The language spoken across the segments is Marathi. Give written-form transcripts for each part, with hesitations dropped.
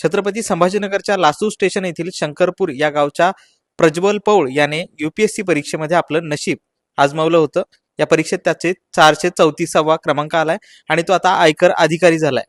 छत्रपती संभाजीनगरच्या लासूर स्टेशन येथील शंकरपूर या गावच्या प्रज्वल पौळ याने UPSC परीक्षेमध्ये आपलं नशीब आजमावलं होतं. या परीक्षेत त्याचे 434वा क्रमांक आलाय आणि तो आता आयकर अधिकारी झालाय.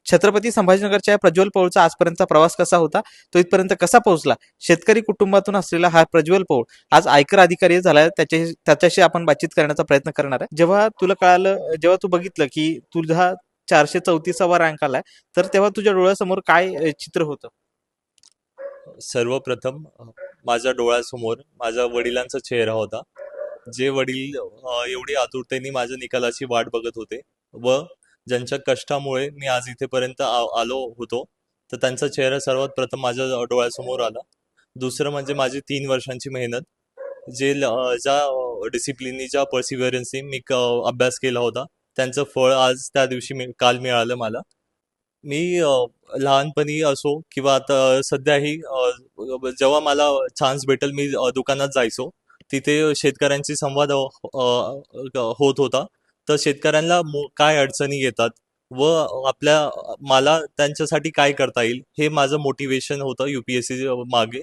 छत्रपती संभाजीनगरच्या या प्रज्वल पौळचा आजपर्यंतचा प्रवास कसा होता, तो इथपर्यंत कसा पोहोचला, शेतकरी कुटुंबातून असलेला हा प्रज्वल पौळ आज आयकर अधिकारी झाला, त्याच्याशी आपण बातचीत करण्याचा प्रयत्न करणार आहे. जेव्हा तुला कळालं, जेव्हा तू बघितलं की तुझा 434वा रँक आलाय, तर तेव्हा तुझ्या डोळ्यासमोर काय चित्र होतं? सर्वप्रथम माझ्या डोळ्यासमोर माझ्या वडिलांचा चेहरा होता. जे वडील एवढी आतुरतेने माझ्या निकालाची वाट बघत होते व ज्यांच्या कष्टामुळे मी आज इथेपर्यंत आलो होतो, तर त्यांचा चेहरा सर्वात प्रथम माझ्या डोळ्यासमोर आला. दुसरं म्हणजे माझी 3 वर्षांची मेहनत, ज्या डिसिप्लिननी, ज्या पर्सिव्हरन्सनी मी अभ्यास केला होता, त्यांचं फळ आज त्या दिवशी काल मिळालं मला. मी लहानपणी असो किंवा आता सध्याही जेव्हा मला चान्स भेटेल मी दुकानात जायचो. तिथे शेतकऱ्यांशी संवाद होत होता. तर शेतकऱ्यांना काय अडचणी येतात व मला त्यांच्यासाठी काय करता येईल, हे माझं मोटिवेशन होतं UPSC मागे.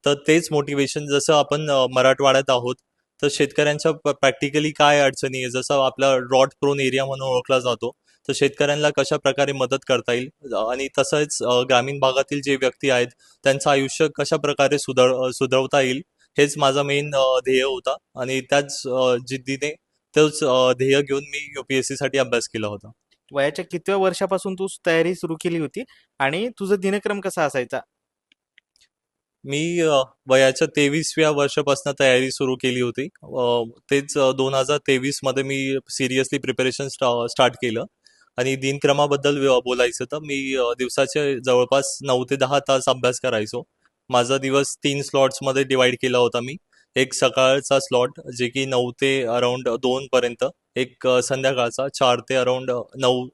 तर तेच मोटिवेशन, जसं आपण मराठवाड्यात आहोत, तर शेतकऱ्यांच्या प्रॅक्टिकली काय अडचणी आहे, जसं आपला ड्रॉट प्रोन एरिया म्हणून ओळखला जातो, तर शेतकऱ्यांना कशा प्रकारे मदत करता येईल आणि तसंच ग्रामीण भागातील जे व्यक्ती आहेत त्यांचं आयुष्य कशा प्रकारे सुधरवता येईल, हेच माझा मेन ध्येय होता. आणि त्याच जिद्दीने तोच ध्येय घेऊन मी UPSC साठी अभ्यास केला होता. वयाच्या कितव्या वर्षापासून तू तयारी सुरू केली होती आणि तुझा दिनक्रम कसा असायचा? मी वयाच्या 23व्या वर्षापासून तयारी सुरू केली होती. तेच 2023 मध्ये मी सिरियसली प्रिपरेशन स्टार्ट केलं. आणि दिनक्रमाबद्दल बोलायचं तर मी दिवसाचे जवळपास 9 ते 10 तास अभ्यास करायचो. माझा दिवस 3 स्लॉट्समध्ये डिवाइड केला होता मी. एक सकाळचा स्लॉट, जे की 9 ते अराउंड 2 पर्यंत. एक संध्याकाळचा 4 ते अराउंड 9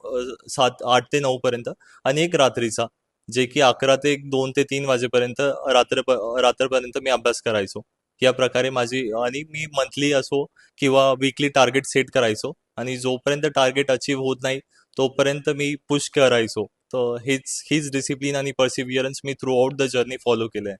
8 ते 9 पर्यंत. आणि एक रात्रीचा, जे की 11 ते 2 ते 3 वाजेपर्यंत रात्रपर्यंत मी अभ्यास करायचो. या प्रकारे आणि मी मंथली असो किंवा वीकली टार्गेट सेट करायचो, आणि जोपर्यंत टार्गेट अचीव होत नाही तोपर्यंत मी पुश करायचो. तर हीच डिसिप्लिन आणि पर्सिव्हिअरन्स मी throughout the journey follow केलंय.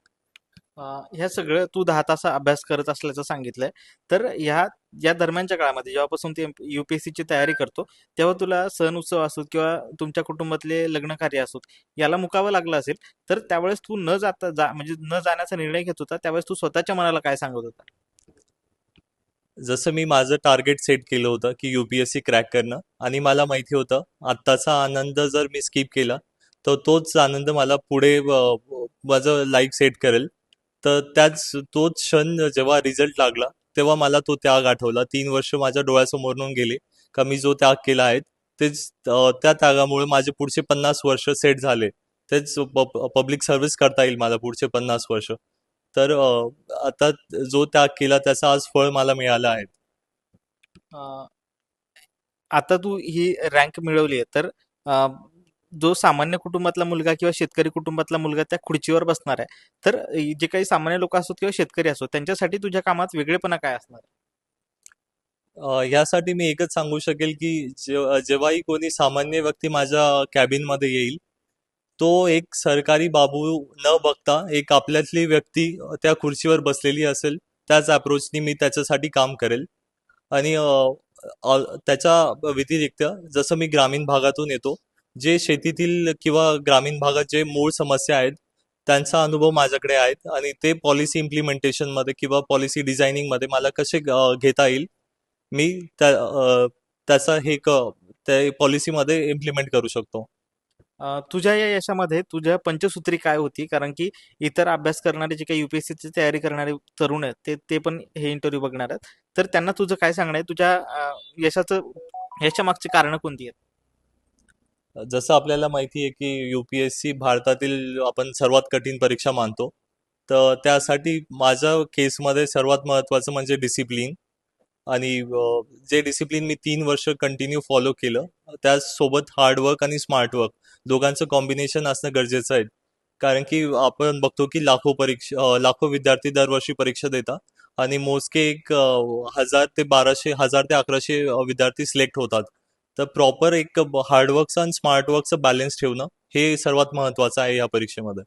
ह्या सगळं तू 10 तास अभ्यास करत असल्याचं सांगितलंय. तर या दरम्यानच्या काळामध्ये जेव्हापासून ते UPSC ची तयारी करतो, तेव्हा तुला सण उत्सव असोत किंवा तुमच्या कुटुंबातले लग्न कार्य असोत, याला मुकावं लागलं असेल, तर त्यावेळेस तू म्हणजे न जाण्याचा निर्णय घेत होता, त्यावेळेस तू स्वतःच्या मनाला काय सांगत होता? जसं मी माझं टार्गेट सेट केलं होतं की UPSC क्रॅक करणं, आणि मला माहिती होतं आत्ताचा आनंद जर मी स्किप केला तर तोच आनंद मला पुढे माझं लाईफ सेट करेल. तर तोच क्षण जेव्हा रिझल्ट लागला तेव्हा मला तो त्याग आठवला. 3 वर्ष माझ्या डोळ्यासमोरून गेले का मी जो त्याग केला आहे, तेच त्या त्यागामुळे माझे पुढचे 50 वर्ष सेट झाले. तेच पब्लिक सर्व्हिस करता येईल मला पुढचे 50 वर्ष. तर आता जो त्याग केला त्याचं आज फळ मला मिळालं आहे. अं, आता तू ही रँक मिळवली आहे, तर जो सामान्य कुटुंबातला मुलगा किंवा शेतकरी कुटुंबातला मुलगा त्या खुर्चीवर बसणार आहे, तर जे काही सामान्य लोक असोत किंवा शेतकरी असोत, त्यांच्यासाठी तुझ्या कामात वेगळेपणा काय असणार? यासाठी मी एकच सांगू शकेल की जेव्हाही कोणी सामान्य व्यक्ती माझ्या कॅबिनमध्ये येईल, तो एक सरकारी बाबू न बघता एक आपल्यातली व्यक्ती त्या खुर्चीवर बसलेली असेल, त्याच अप्रोचनी मी त्याच्यासाठी काम करेल. आणि त्याच्या व्यतिरिक्त जसं मी ग्रामीण भागातून येतो, जे शेतीतील किंवा ग्रामीण भागात जे मूळ समस्या आहेत त्यांचा अनुभव माझ्याकडे आहेत, आणि ते पॉलिसी इम्प्लिमेंटेशनमध्ये किंवा पॉलिसी डिझायनिंगमध्ये मला कसे घेता येईल, मी त्याचा त्या पॉलिसीमध्ये इम्प्लिमेंट करू शकतो. तुझ्या या यशामध्ये तुझ्या पंचसूत्री काय होती? कारण की इतर अभ्यास करणारे जे काही UPSC ची तयारी करणारे तरुण आहेत, ते पण हे इंटरव्ह्यू बघणार आहेत. तर त्यांना तुझं काय सांगणं आहे? तुझ्या यशामागची कारणं कोणती आहेत? जसं आपल्याला माहिती आहे की UPSC भारतातील आपण सर्वात कठीण परीक्षा मानतो. तर त्यासाठी माझ्या केसमध्ये सर्वात महत्त्वाचं म्हणजे डिसिप्लिन. आणि जे डिसिप्लिन मी 3 वर्ष कंटिन्यू फॉलो केलं, त्याचसोबत हार्डवर्क आणि स्मार्टवर्क दोघांचं कॉम्बिनेशन असणं गरजेचं आहे. कारण की आपण बघतो की लाखो विद्यार्थी दरवर्षी परीक्षा देतात, आणि मोजके 1000 ते 1100 विद्यार्थी सिलेक्ट होतात. तर प्रॉपर एक हार्डवर्कचं आणि स्मार्टवर्कचं बॅलन्स ठेवणं हे सर्वात महत्वाचं आहे या परीक्षेमध्ये.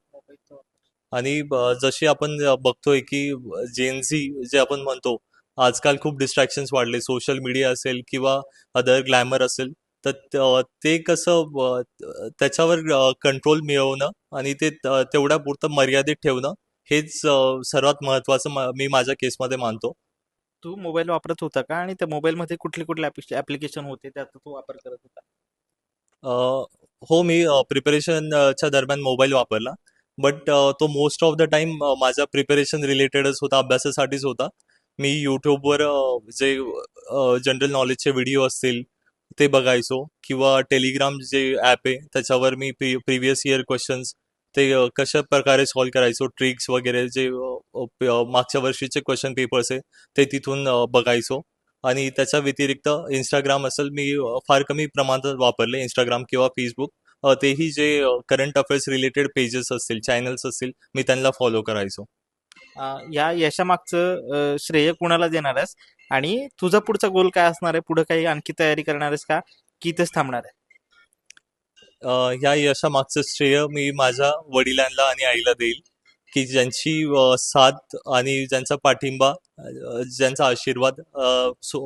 आणि जशी आपण बघतोय की जेनझी जे आपण म्हणतो, आजकाल खूप डिस्ट्रॅक्शन्स वाढले, सोशल मीडिया असेल किंवा अदर ग्लॅमर असेल, तर ते कसं त्याच्यावर कंट्रोल मिळवणं आणि ते तेवढ्या पुरतं मर्यादित ठेवणं, हेच सर्वात महत्वाचं मी माझ्या केसमध्ये मानतो. तू मोबाईल वापरत होता का, आणि त्या मोबाईलमध्ये कुठले कुठले ऍप्लिकेशन होते त्याचा तू वापर करत होता? अ, हो, मी प्रिपरेशनच्या दरम्यान मोबाईल वापरला. बट तो मोस्ट ऑफ द टाइम माझ्या प्रिपरेशन रिलेटेडच होता, अभ्यासासाठीच होता. मी यूट्यूबवर जे जनरल नॉलेजचे व्हिडिओ असतील ते बघायचो, किंवा टेलिग्राम जे ॲप आहे त्याच्यावर मी प्रिव्हियस इयर क्वेश्चन्स ते कशा प्रकारे सॉल्व्ह करायचो, ट्रिक्स वगैरे जे मागच्या वर्षीचे क्वेश्चन पेपर्स आहे ते तिथून बघायचो. आणि त्याच्या व्यतिरिक्त इंस्टाग्राम असेल, मी फार कमी प्रमाणात वापरले इंस्टाग्राम किंवा फेसबुक. तेही जे करंट अफेअर्स रिलेटेड पेजेस असतील, चॅनल्स असतील, मी त्यांना फॉलो करायचो. या यशामागचं श्रेय कुणाला देणार आहेस, आणि तुझा पुढचा गोल काय असणार आहे? पुढे काही आणखी तयारी करणार आहेस का, की इथेच थांबणार आहे? ह्या यशामागचं श्रेय मी माझ्या वडिलांना आणि आईला देईल, की ज्यांची साथ आणि ज्यांचा पाठिंबा, ज्यांचा आशीर्वाद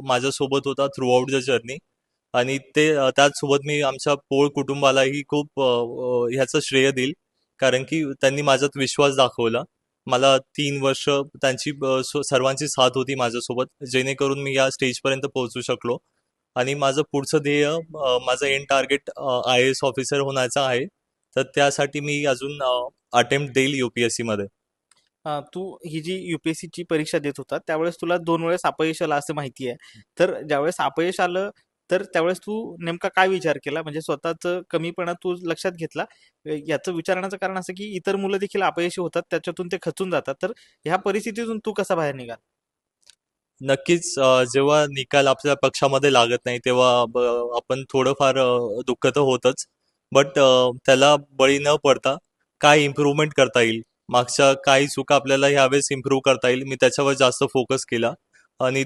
माझ्यासोबत होता थ्रू आउट द जर्नी. आणि ते त्याचसोबत मी आमच्या पोळ कुटुंबालाही खूप ह्याचं श्रेय देईल, कारण की त्यांनी माझ्यात विश्वास दाखवला. मला 3 वर्ष त्यांची सर्वांची साथ होती माझ्यासोबत, जेणेकरून मी या स्टेजपर्यंत पोहोचू शकलो. आणि माझं पुढचं ध्येय, माझं एंड टार्गेट IAS ऑफिसर होण्याचं आहे. तर त्यासाठी मी अजून अटेम्प्ट देईल UPSC मध्ये. तू ही जी UPSCची परीक्षा देत होता त्यावेळेस तुला 2 वेळेस अपयश आलं असं माहिती आहे. तर ज्यावेळेस अपयश आलं, तर त्यावेळेस तू नेमका काय विचार केला? म्हणजे स्वतःचं कमीपणा तू लक्षात घेतला? याचं विचारण्याचं कारण असं की इतर मुलं देखील अपयशी होतात, त्याच्यातून ते खचून जातात. तर ह्या परिस्थितीतून तू कसा बाहेर निघाला? नक्कीच, जेव्हा निकाल आपल्या पक्षामध्ये लागत नाही तेव्हा आपण थोडंफार दुःख तर होतच. बट त्याला बळी न पडता काय इम्प्रूव्हमेंट करता येईल, मागच्या काही चुका आपल्याला ह्यावेळेस इम्प्रूव्ह करता येईल, मी त्याच्यावर जास्त फोकस केला. आणि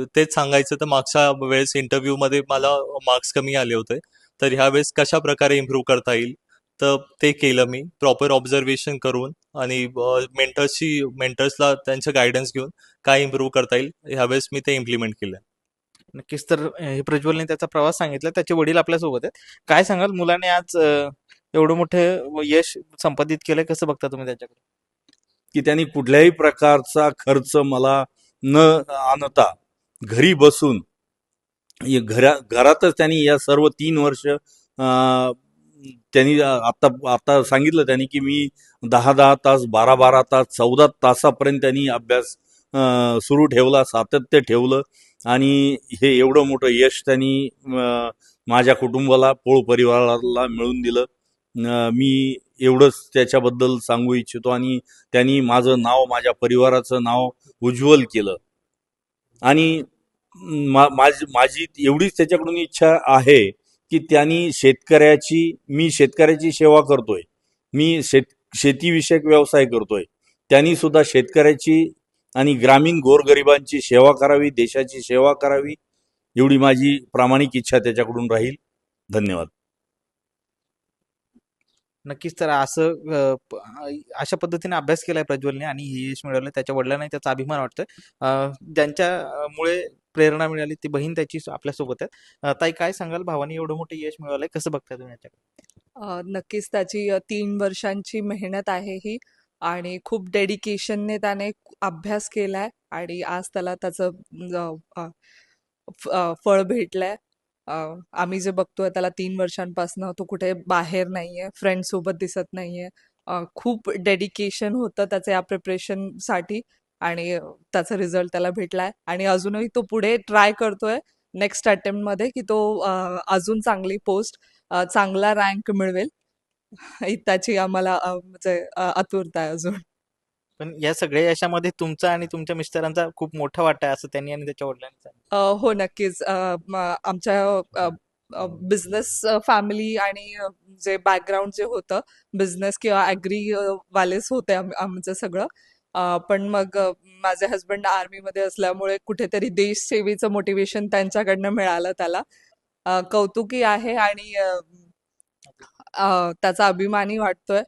तेच सांगायचं तर मागच्या वेळेस इंटरव्ह्यूमध्ये मला मार्क्स कमी आले होते. तर ह्यावेळेस कशा प्रकारे इम्प्रूव्ह करता येईल, तर ते केलं मी प्रॉपर ऑब्झर्वेशन करून. आणि मेंटर्सला त्यांचं गायडन्स घेऊन काय इम्प्रूव्ह करता येईल, ह्यावेळेस मी ते इम्प्लिमेंट केलं. नक्कीच. तर हे प्रज्वलने त्याचा प्रवास सांगितला, त्याचे वडील आपल्यासोबत आहेत. काय सांगाल, मुलाने आज एवढं मोठं यश संपादित केलंय, कसं बघता तुम्ही त्याच्याकडे? की त्यांनी कुठल्याही प्रकारचा खर्च मला न आणता घरी बसून घरातच त्यांनी या सर्व 3 वर्ष त्यांनी आता आता सांगितलं त्यांनी की मी 10-10 तास, 12-12 तास, 14 तासापर्यंत त्यांनी अभ्यास सुरू ठेवला, सातत्य ठेवलं. आणि हे एवढं मोठं यश त्यांनी माझ्या कुटुंबाला, पोळ परिवाराला मिळवून दिलं. मी एवढंच त्याच्याबद्दल सांगू इच्छितो. आणि त्यांनी माझं नाव, माझ्या परिवाराचं नाव उज्ज्वल केलं. आणि माझी एवढीच त्याच्याकडून इच्छा आहे की मी शेतकऱ्याची सेवा करतोय, मी शेतीविषयक व्यवसाय करतोय, त्यांनी सुद्धा शेतकऱ्याची आणि ग्रामीण गोरगरिबांची सेवा करावी, देशाची सेवा करावी, एवढी माझी प्रामाणिक इच्छा त्याच्याकडून राहील. धन्यवाद. नक्कीच. तर अशा पद्धतीने अभ्यास केलाय प्रज्वलने आणि हे यश मिळवलं. त्याच्या वडिलांनाही त्याचा अभिमान वाटतोय. ज्यांच्यामुळे प्रेरणा मिळाली ती बहीण त्याची आपल्यासोबत आहे. ताई, काय सांगाल, भावानी एवढं मोठं यश मिळवलंय, कसं बघताय तुम्ही याच्याकडे? नक्कीच त्याची 3 वर्षांची मेहनत आहे ही, आणि खूप डेडिकेशनने त्याने अभ्यास केलाय, आणि आज त्याला त्याचं फळ भेटलंय. आम्ही जे बघतोय त्याला 3 वर्षांपासून तो कुठे बाहेर नाहीये, फ्रेंड सोबत दिसत नाहीये. खूप डेडिकेशन होतं त्याचं या प्रिपरेशनसाठी, आणि त्याचा रिझल्ट त्याला भेटलाय, आणि अजूनही तो पुढे ट्राय करतोय नेक्स्ट अटेम्प्टमध्ये की तो अजून चांगली पोस्ट, चांगला रँक मिळवेल. त्याची आम्हाला म्हणजे आतुरता आहे अजून. पण या सगळ्या यशामध्ये तुमचा आणि तुमच्या मिस्टरांचा खूप मोठा वाटा आहे, असं त्यांनी आणि त्याच्या वडिलांनी सांगितलं. हो, नक्कीच. आमच्या बिझनेस फॅमिली, आणि जे बॅकग्राऊंड जे होतं, बिझनेस किंवा ॲग्री वालेच होते आमचं सगळं. पण मग माझे हस्बंड आर्मीमध्ये असल्यामुळे कुठेतरी देशसेवेचं मोटिवेशन त्यांच्याकडनं मिळालं त्याला. कौतुकी आहे. आणि त्याचा अभिमानी वाटतोय.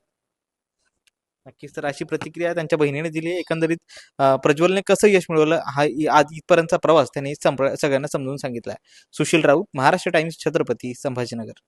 नक्कीच. तर अशी प्रतिक्रिया त्यांच्या बहिणीने दिली आहे. एकंदरीत प्रज्वलने कसं यश मिळवलं हा आज इथपर्यंतचा प्रवास त्यांनी सगळ्यांना समजून सांगितला आहे. सुशील राऊत, महाराष्ट्र टाइम्स, छत्रपती संभाजीनगर.